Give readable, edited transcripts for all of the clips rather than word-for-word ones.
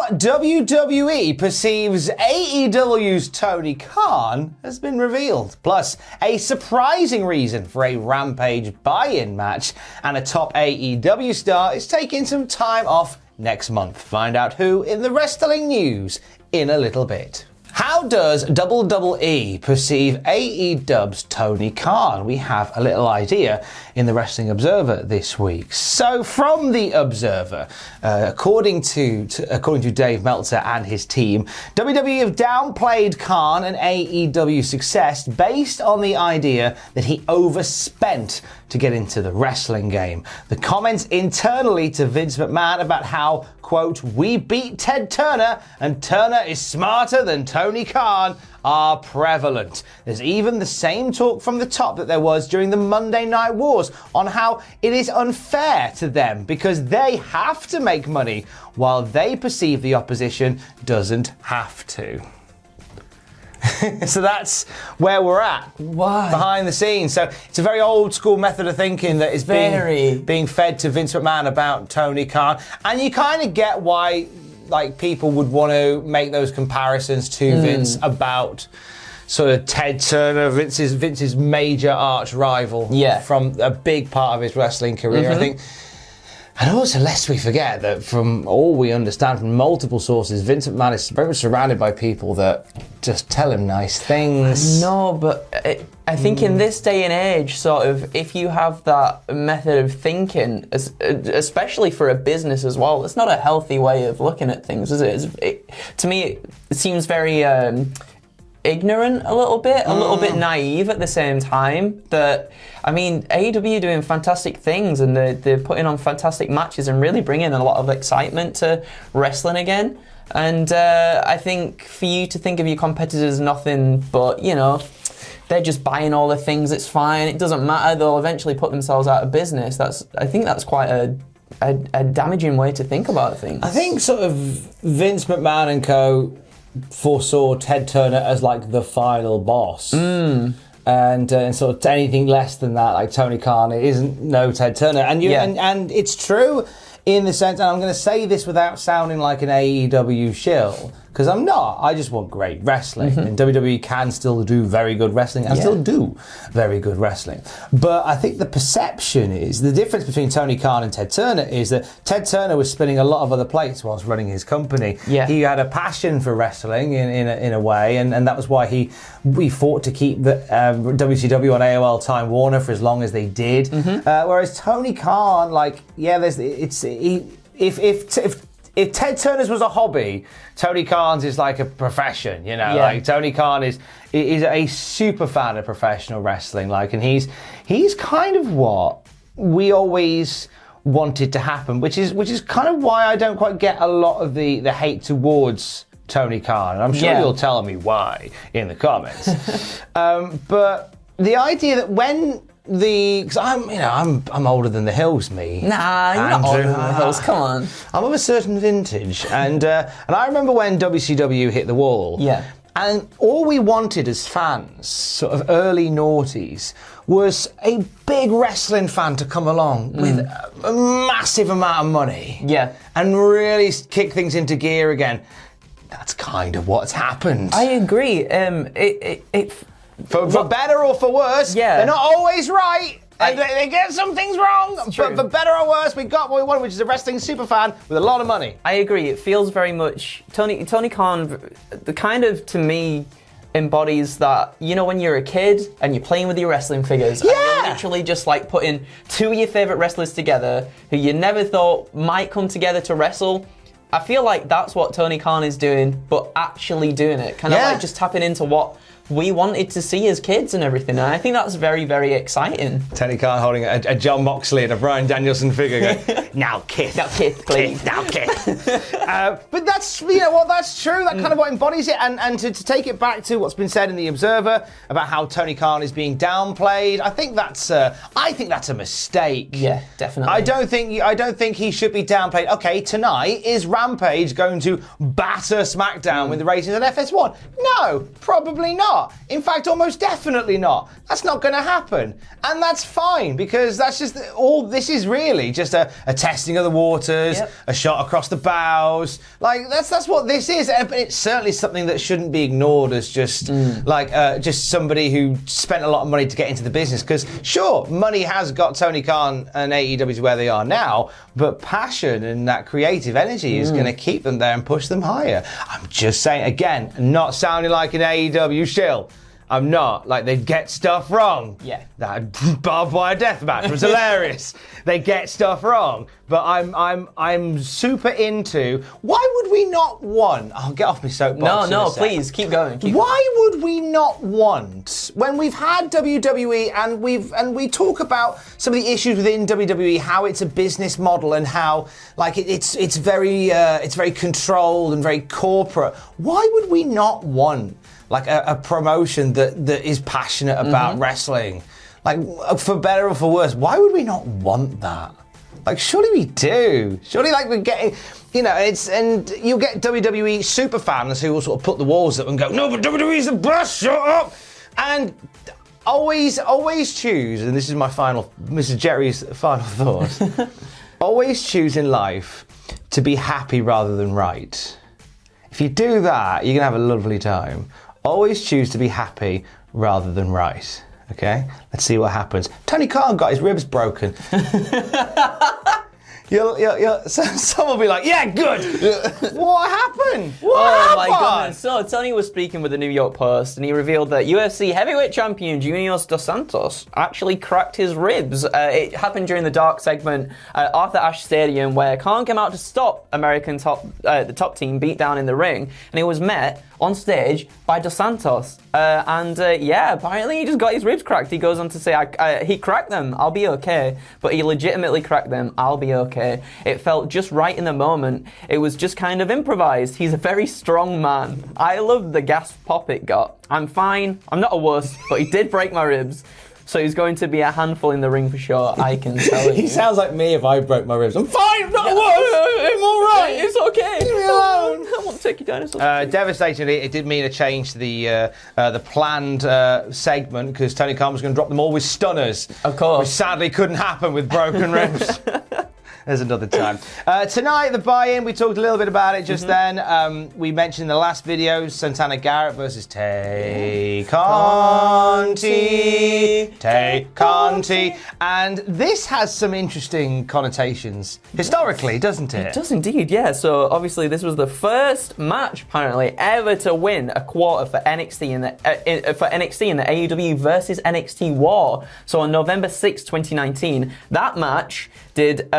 What WWE perceives AEW's Tony Khan has been revealed. Plus, a surprising reason for a Rampage Buy-In match, and a top AEW star is taking some time off next month. Find out who in the wrestling news in a little bit. How does WWE perceive AEW's Tony Khan? We have a little idea in the Wrestling Observer this week. So from the Observer, according to Dave Meltzer and his team, WWE have downplayed Khan and AEW's success based on the idea that he overspent to get into the wrestling game. The comments internally to Vince McMahon about how, quote, "we beat Ted Turner and Turner is smarter than Tony Khan" are prevalent. There's even the same talk from the top that there was during the Monday Night Wars on how it is unfair to them because they have to make money while they perceive the opposition doesn't have to. So that's where we're at. Why? Behind the scenes. So it's a very old school method of thinking that is being fed to Vince McMahon about Tony Khan. And you kind of get why people would want to make those comparisons to Vince about sort of Ted Turner, Vince's major arch rival from a big part of his wrestling career. I think. And also, lest we forget that from all we understand from multiple sources, Vince McMahon is very much surrounded by people that just tell him nice things. No, but I think in this day and age, sort of, if you have that method of thinking, especially for a business as well, it's not a healthy way of looking at things, is it? To me, it seems very ignorant a little bit naive at the same time. That, I mean, AEW doing fantastic things and they're putting on fantastic matches and really bringing a lot of excitement to wrestling again. And I think for you to think of your competitors nothing but, they're just buying all the things, it's fine, it doesn't matter, they'll eventually put themselves out of business. I think that's quite a damaging way to think about things. I think sort of Vince McMahon and co foresaw Ted Turner as like the final boss. And sort of anything less than that, like Tony Khan, it isn't no Ted Turner. And and it's true in the sense, and I'm going to say this without sounding like an AEW shill, because I'm not. I just want great wrestling. And WWE can still do very good wrestling and still do very good wrestling. But I think the perception is, the difference between Tony Khan and Ted Turner is that Ted Turner was spinning a lot of other plates whilst running his company. He had a passion for wrestling in a way, and that was why he fought to keep the WCW on AOL Time Warner for as long as they did. Whereas Tony Khan, if Ted Turner's was a hobby, Tony Khan's is like a profession, Like Tony Khan is a super fan of professional wrestling, and he's kind of what we always wanted to happen, which is kind of why I don't quite get a lot of the hate towards Tony Khan. And I'm sure you'll tell me why in the comments. But the idea that when because I'm older than the hills, me. Nah, you're not older than the hills. Come on. I'm of a certain vintage, and I remember when WCW hit the wall. And all we wanted as fans, sort of early noughties, was a big wrestling fan to come along with a massive amount of money. And really kick things into gear again. That's kind of what's happened. I agree. For better or for worse, they're not always right. They get some things wrong, but for better or worse, we got what we wanted, which is a wrestling superfan with a lot of money. I agree. It feels very much Tony Khan, the kind of, to me, embodies that, when you're a kid and you're playing with your wrestling figures and you're literally just like putting two of your favorite wrestlers together who you never thought might come together to wrestle. I feel like that's what Tony Khan is doing, but actually doing it. Kind of like just tapping into what we wanted to see as kids and everything, and I think that's very, very exciting. Tony Khan holding a John Moxley and a Bryan Danielson figure going, now Kith. Now Kith, please. Now Kith. But that's, that's true. That kind of what embodies it. And to take it back to what's been said in The Observer about how Tony Khan is being downplayed, I think that's a mistake. Yeah, definitely. I don't think he should be downplayed. Okay, tonight, is Rampage going to batter SmackDown with the ratings on FS1? No, probably not. not. In fact, almost definitely not. That's not going to happen. And that's fine, because that's just all this is really just a testing of the waters, a shot across the bows. Like, that's what this is. And it's certainly something that shouldn't be ignored as just just somebody who spent a lot of money to get into the business. Because sure, money has got Tony Khan and AEW to where they are now, but passion and that creative energy is going to keep them there and push them higher. I'm just saying, again, not sounding like an AEW shill. I'm not. Like, they get stuff wrong. Yeah. That barbed wire death match was hilarious. They get stuff wrong. But I'm super into, why would we not want, I'll get off my soapbox. No, please, keep going. Why would we not want, when we've had WWE and we talk about some of the issues within WWE, how it's a business model and how like it's very controlled and very corporate. Why would we not want like a promotion that is passionate about wrestling? Like, for better or for worse, why would we not want that? Like, surely we do. Surely, like, we're getting, and you'll get WWE super fans who will sort of put the walls up and go, no, but WWE's the best, shut up! And always choose, and this is Mr. Jerry's final thought, always choose in life to be happy rather than right. If you do that, you're going to have a lovely time. Always choose to be happy rather than right. Okay? Let's see what happens. Tony Khan got his ribs broken. Some will be like, yeah, good. What happened? What happened? My goodness. So Tony was speaking with the New York Post and he revealed that UFC heavyweight champion Junior Dos Santos actually cracked his ribs. It happened during the dark segment at Arthur Ashe Stadium where Khan came out to stop American the top team beat down in the ring, and he was met on stage by Dos Santos. Apparently he just got his ribs cracked. He goes on to say, he cracked them, I'll be okay. But he legitimately cracked them, I'll be okay. It felt just right in the moment. It was just kind of improvised. He's a very strong man. I loved the gasp pop it got. I'm fine, I'm not a wuss, but he did break my ribs. So he's going to be a handful in the ring for sure, I can tell you. He sounds like me if I broke my ribs. I'm fine, I'm not a wuss. I'm all right. It's okay. Leave me alone. I won't take you down. Devastatingly, it did mean a change to the planned segment, because Tony Khan was going to drop them all with stunners. Of course. Which sadly couldn't happen with broken ribs. There's another time. Tonight, the buy-in, we talked a little bit about it just then. We mentioned in the last video, Santana Garrett versus Tay Conti. Tay Conti. And this has some interesting connotations historically, doesn't it? It does indeed, yeah. So obviously this was the first match, apparently, ever to win a quarter for NXT in the AEW versus NXT War. So on November 6, 2019, that match did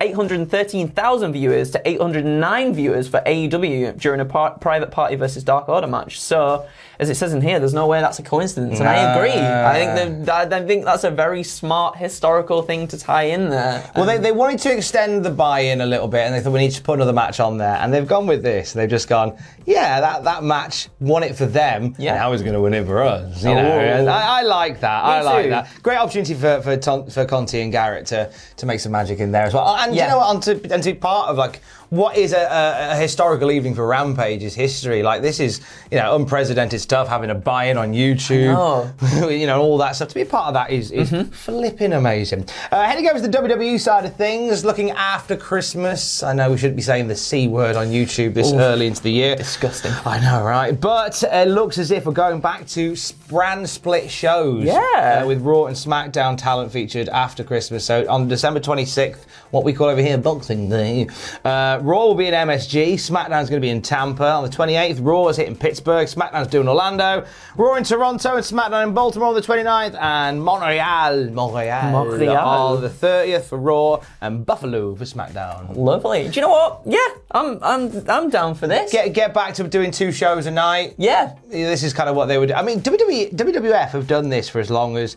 813,000 viewers to 809 viewers for AEW during a private party versus Dark Order match. So, as it says in here, there's no way that's a coincidence, and I agree. I think that's a very smart historical thing to tie in there. Well, they wanted to extend the buy-in a little bit, and they thought we need to put another match on there, and they've gone with this. They've just gone, that match won it for them. Yeah. Now he's going to win it for us. You know, I like that. I like too. that. Great opportunity for Conti and Garrett to make some magic in there as well. And you know what? And to be part of like what is a historical evening for Rampage is history. Like, this is, unprecedented stuff, having a buy-in on YouTube, all that stuff. To be a part of that is flipping amazing. Heading over to the WWE side of things, looking after Christmas. I know we shouldn't be saying the C word on YouTube this early into the year. Disgusting. I know, right? But it looks as if we're going back to brand split shows. Yeah. With Raw and SmackDown talent featured after Christmas. So on December 26th, what we call over here Boxing Day, Raw will be in MSG, SmackDown's going to be in Tampa. On the 28th, Raw is hitting Pittsburgh, SmackDown's doing Orlando, Raw in Toronto and SmackDown in Baltimore on the 29th, and Montreal on the 30th for Raw, and Buffalo for SmackDown. Lovely. Do you know what? Yeah, I'm down for this. Get back to doing 2 shows a night. Yeah. This is kind of what they would do. I mean, WWF have done this for as long as,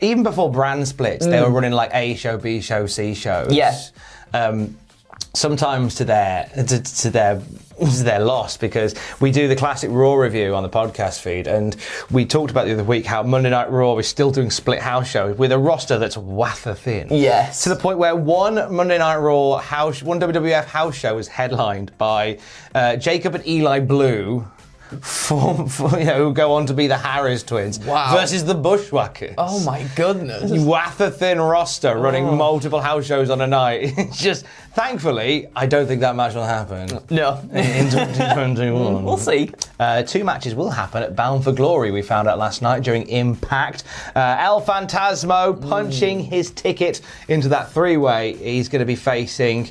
even before brand splits, they were running like A show, B show, C shows. Yeah. Sometimes to their loss, because we do the classic Raw review on the podcast feed, and we talked about the other week how Monday Night Raw is still doing split house shows with a roster that's wafer thin. Yes. To the point where one Monday Night Raw one WWF house show was headlined by Jacob and Eli Blue, who go on to be the Harris twins, versus the Bushwhackers. Oh my goodness. Wafer-thin roster running multiple house shows on a night. It's just, thankfully, I don't think that match will happen. No. In 2021. We'll see. 2 matches will happen at Bound for Glory, we found out last night during Impact. El Phantasmo punching his ticket into that 3-way. He's going to be facing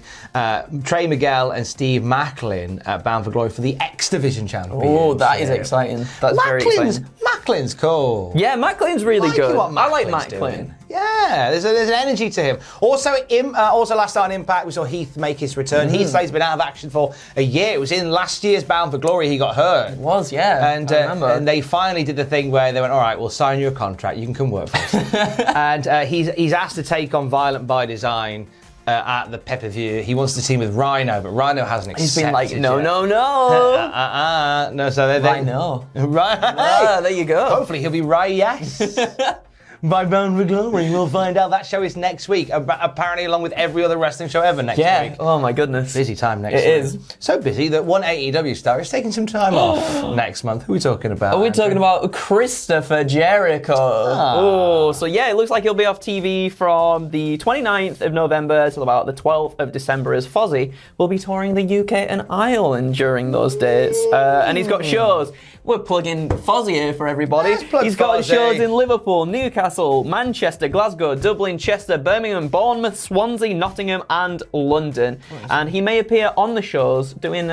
Trey Miguel and Steve Macklin at Bound for Glory for the X Division Championship. Oh, that is exciting. That's very exciting. Macklin's cool. Yeah, Macklin's really good. I like Macklin. Yeah, there's an energy to him. Also, last night on Impact, we saw Heath make his return. Heath Slay's been out of action for a year. It was in last year's Bound for Glory he got hurt. It was, yeah. And, I remember. And they finally did the thing where they went, all right, we'll sign you a contract. You can come work for us. And he's asked to take on Violent by Design at the pay-per-view. He wants to team with Rhino, but Rhino hasn't accepted. He's been like, no. No, so they Rhino. Right. There you go. Hopefully he'll be right, yes. By Bound for Glory, we'll find out. That show is next week, apparently along with every other wrestling show ever next week. Yeah, oh my goodness. Busy time next week. It is. So busy that one AEW star is taking some time off next month. Who are we talking about? We're talking about Christopher Jericho. Oh, so yeah, it looks like he'll be off TV from the 29th of November till about the 12th of December, as Fozzie will be touring the UK and Ireland during those dates. And he's got shows. We're plugging Fozzie here for everybody. He's got shows in Liverpool, Newcastle, Manchester, Glasgow, Dublin, Chester, Birmingham, Bournemouth, Swansea, Nottingham and London. And he may appear on the shows doing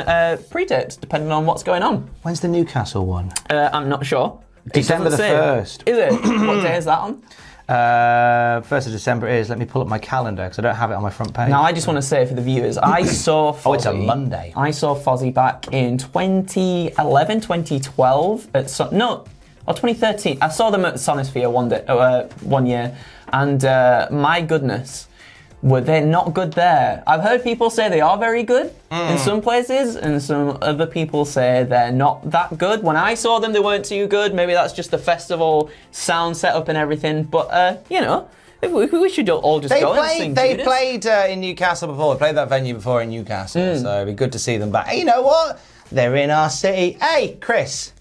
pre-tapes, depending on what's going on. When's the Newcastle one? I'm not sure. December the 1st. Is it? What day is that on? 1st of December is. Let me pull up my calendar because I don't have it on my front page. Now, I just want to say for the viewers, I saw Fozzie. Oh, it's a Monday. I saw Fozzie back in 2011, 2012. Or 2013. I saw them at Sonosphere one year, and my goodness, were they not good there? I've heard people say they are very good in some places, and some other people say they're not that good. When I saw them, they weren't too good. Maybe that's just the festival sound setup and everything. But we should all just go and sing. They played in Newcastle before. They played that venue before in Newcastle, so it'd be good to see them back. Hey, you know what? They're in our city. Hey, Chris,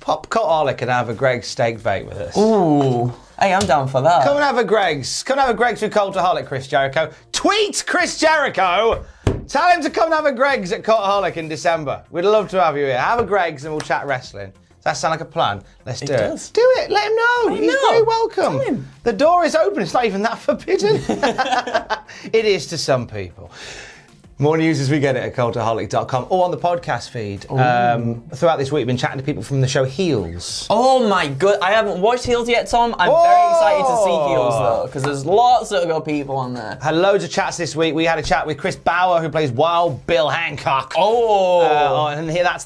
pop Cultaholic and have a Greg's steak bake with us. Ooh. Hey, I'm down for that. Come and have a Greg's. Come and have a Greg's with Cultaholic, Chris Jericho. Tweet Chris Jericho. Tell him to come and have a Greg's at Cultaholic in December. We'd love to have you here. Have a Greg's and we'll chat wrestling. Does that sound like a plan? Let's do it. Do it. Let him know. He's very welcome. Tell him. The door is open. It's not even that forbidden. It is to some people. More news as we get it at cultaholic.com or on the podcast feed. Throughout this week, we've been chatting to people from the show Heels. Oh my god, I haven't watched Heels yet, Tom. I'm very excited to see Heels though, because there's lots of good people on there. Had loads of chats this week. We had a chat with Chris Bauer, who plays Wild Bill Hancock. And here that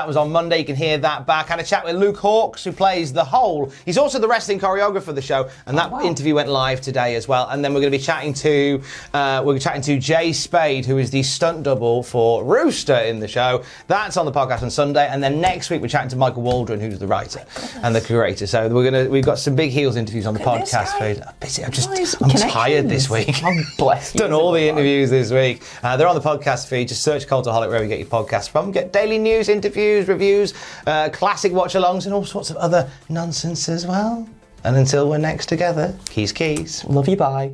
was on Monday. You can hear that back. Had a chat with Luke Hawks, who plays the Hole. He's also the wrestling choreographer of the show, and that interview went live today as well. And then we're going to be chatting to Jay Spade, who is the stunt double for Rooster in the show. That's on the podcast on Sunday, and then next week we're chatting to Michael Waldron, who's the writer and the curator. So we've got some big Heels interviews on the podcast feed. I'm busy. I'm tired this week. I'm blessed. Done all the interviews this week. They're on the podcast feed. Just search Cultaholic wherever you get your podcasts from. Get daily news, interviews, reviews, classic watch-alongs, and all sorts of other nonsense as well. And until we're next together, keys. Love you, bye.